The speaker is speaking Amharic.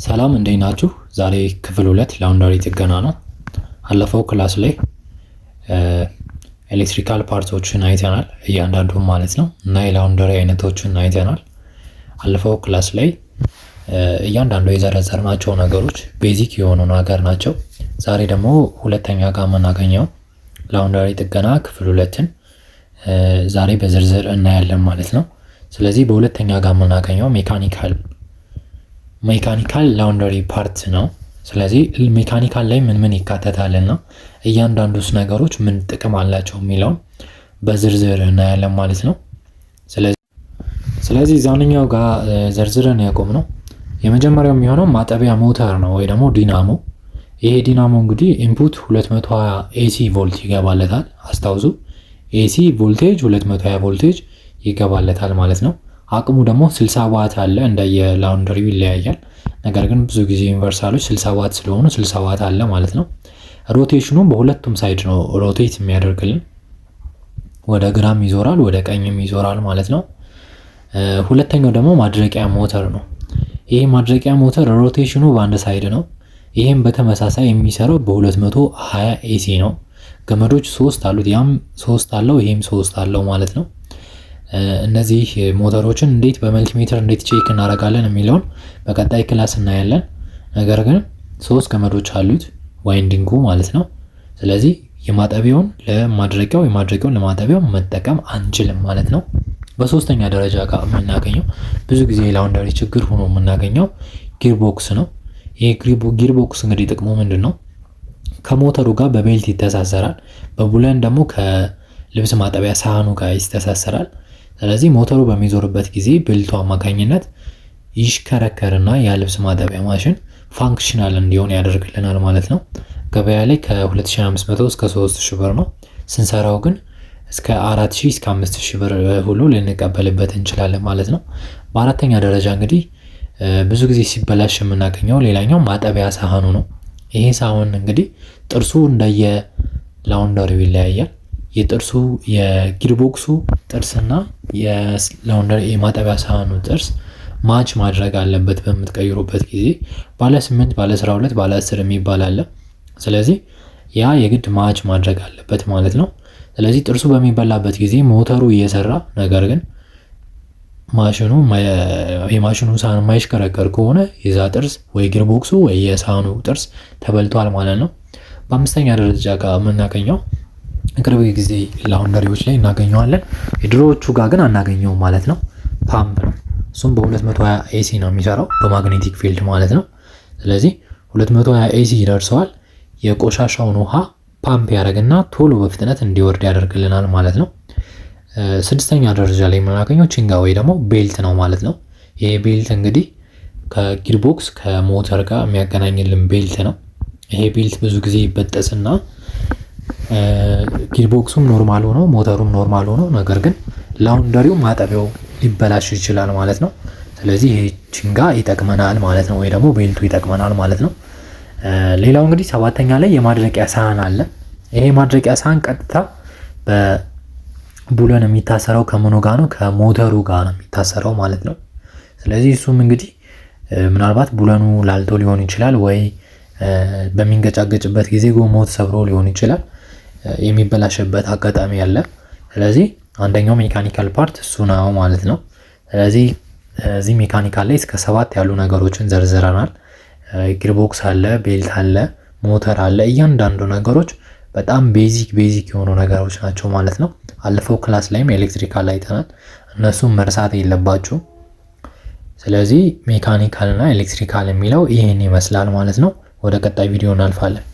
ሰላም እንዴት ናችሁ? ዛሬ ክፍል 2 ላውንደሪ ጥገና ነው። አለፈው ክላስ ላይ ኤሌክትሪካል ፓርቶችን አይተናል እያንዳንዱን ማለት ነው እና የላውንደሪ አይነቶችን አይተናል። አለፈው ክላስ ላይ እያንዳንዱ የዘረዘርናቸው ነገሮች ቤዚክ የሆኑ ነገር ናቸው። ዛሬ ደግሞ ሁለተኛ ጋር የምናገኘው ላውንደሪ ጥገና ክፍል 2ን ዛሬ በዝርዝር እናያለን ማለት ነው። ስለዚህ በሁለተኛ ጋር የምናገኘው ሜካኒካል ላውንደሪ ፓርት ነው። ስለዚህ ሜካኒካል ላይ ምን ይካተታልና እያንዳንዱስ ነገሮች ምን ጥቅም አላቸው የሚለውን በዝርዝር እናያለን ማለት ነው። ስለዚህ ዛንኛው ጋር ዘርዝረን ያቆምነው የመጀመሪያው የሚሆነው ማጠቢያ ሞተር ነው ወይ ደግሞ ዲናሞ። ይሄ ዲናሞ እንግዲህ ኢንፑት 220 ኤሲ ቮልት ይገባለታል። አስታውሱ ኤሲ ቮልቴጅ 220 ቮልቴጅ ይገባለታል ማለት ነው። አቅሙ ደግሞ 60 ዋት አለ። እንደየ ላውንደሪው ይለያያል። ነገር ግን ብዙ ጊዜ ዩኒቨርሳሎች 60 ዋት ስለሆኑ 60 ዋት አለ ማለት ነው። ሮቴሽኑም በሁለቱም ሳይድ ነው ሮቴት የሚያደርግልን። ወደ ግራም ይዞራል፣ ወደ ቀኝም ይዞራል ማለት ነው። ሁለተኛው ደግሞ ማድረቂያ ሞተር ነው። ይሄ ማድረቂያ ሞተር ሮቴሽኑ በአንድ ሳይድ ነው። ይሄም በተመሳሳይ የሚሰራው በ220 ኤሲ ነው። ገመዶች 3 አሉት። ያም 3 አለው፣ ይሄም 3 አለው ማለት ነው። እነዚህ ሞተሮችን እንዴት በመልቲሜትር እንዴት ቼክ እናደርጋለን የሚለውን በቀጣይ ክላስ እናያለን። ነገር ግን 3 ገመዶች አሉት ዋይንዲንጉ ማለት ነው። ስለዚህ የማጠቢያውን ለማጠቢያው መጠቀም አንችልም ማለት ነው። በሶስተኛ ደረጃ ጋር የምናገኘው ብዙ ጊዜ ላውንደሪ ችግር ሆኖ የምናገኘው ጊርቦክስ ነው። ይሄ ጊርቦክስ እንግዲህ ጥቅሙ ምንድነው? ከሞተሩ ጋር በቤልት ይተሳሰራል። በቡለን ደግሞ ከልብስ ማጠቢያ ሳህኑ ጋር ይተሳሰራል። ስለዚህ ሞተሩ በሚዞርበት ጊዜ ቤልቱ አማካኝነት ይሽከረከርና የልብስ ማጠቢያ ማሽን ፋንክሽናል እንዲሆን ያደርግልናል ማለት ነው። ገበያ ላይ ከ2500 እስከ 3000 ብር ነው። ስንሰራው ግን እስከ 4000 እስከ 5000 ብር ሁሉ ልንቀበልበት እንችላለን ማለት ነው። በአራተኛ ደረጃ እንግዲህ ብዙ ጊዜ ሲበላሽ የምናገኘው ሌላኛው ማጠቢያ ሳህኑ ነው። ይሄ ሳህን እንግዲህ ጥርሱ እንደየ ላውንደሪው ይለያያል። የጊርቦክሱ ጥርስና የላውንደሪ የማጠቢያ ሳህኑ ጥርስ ማች ማድረግ አለበት በምትቀይሩበት ጊዜ። ባለ 8 ባለ 12 ባለ 10 የሚባል አለ። ስለዚህ ያ የግድ ማች ማድረግ አለበት ማለት ነው። ስለዚህ ጥርሱ በሚበላበት ጊዜ ሞተሩ እየሰራ ነገር ግን የማሽኑ ሳህን የማይሽከረከር ከሆነ የዛ ጥርስ ወይ ጊርቦክሱ ወይ የሳህኑ ጥርስ ተበልቷል ማለት ነው። በአምስተኛ ደረጃ ጋር የምናገኘው ቅርብ ጊዜ ላውንደሪዎች ላይ እናገኘዋለን። የድሮዎቹ ጋር ግን አናገኘውም ማለት ነው። ፓምፕ ነው። እሱም በ220 ኤሲ ነው የሚሰራው በማግኔቲክ ፊልድ ማለት ነው። ስለዚህ 220 ኤሲ ይደርሰዋል። የቆሻሻውን ውሃ ፓምፕ ያደርግና ቶሎ በፍጥነት እንዲወርድ ያደርግልናል ማለት ነው። ስድስተኛ ደረጃ ላይ የምናገኘው ቺንጋ ወይ ደግሞ ቤልት ነው ማለት ነው። ይሄ ቤልት እንግዲህ ከጊርቦክስ ከሞተር ጋር የሚያገናኝልን ቤልት ነው። ይሄ ቤልት ብዙ ጊዜ ይበጠስና ጊርቦክሱም ኖርማል ሆኖ ሞተሩም ኖርማል ሆኖ ነገር ግን ላውንደሪው ማጠቢያው ሊበላሽ ይችላል ማለት ነው። ስለዚህ ይሄ ቺንጋ ይጠቅመናል ማለት ነው፣ ወይ ደግሞ ቤልቱ ይጠቅመናል ማለት ነው። ሌላው እንግዲህ ሰባተኛ ላይ የማድረቂያ ሳህን አለ። ይሄ ማድረቂያ ሳህን ቀጥታ በቡለን የሚታሰረው ከምኑ ጋር ነው? ከሞተሩ ጋር ነው የሚታሰረው ማለት ነው። ስለዚህ እሱም እንግዲህ ምናልባት ቡለኑ ላልቶ ሊሆን ይችላል፣ ወይ በሚንገጫገጭበት ጊዜ ጎማው ተሰብሮ ሊሆን ይችላል። የሚበላሽበት አጋጣሚ አለ። ስለዚህ አንደኛው ሜካኒካል ፓርት እሱ ነው ማለት ነው። ስለዚህ እዚህ ሜካኒካል ላይ እስከ 7 ያሉ ነገሮችን ዘርዝረናል። ጊርቦክስ አለ፣ ቤልት አለ፣ ሞተር አለ። እያንዳንዱ ነገሮች በጣም ቤዚክ የሆኑ ነገሮች ናቸው ማለት ነው። አለፈው ክላስ ላይም ኤሌክትሪካል አይተናል። እነሱም መርሳት የለባችሁ። ስለዚህ ሜካኒካል እና ኤሌክትሪካል የሚለው ይህን ይመስላል ማለት ነው። ወደ ቀጣይ ቪዲዮ እናልፋለን።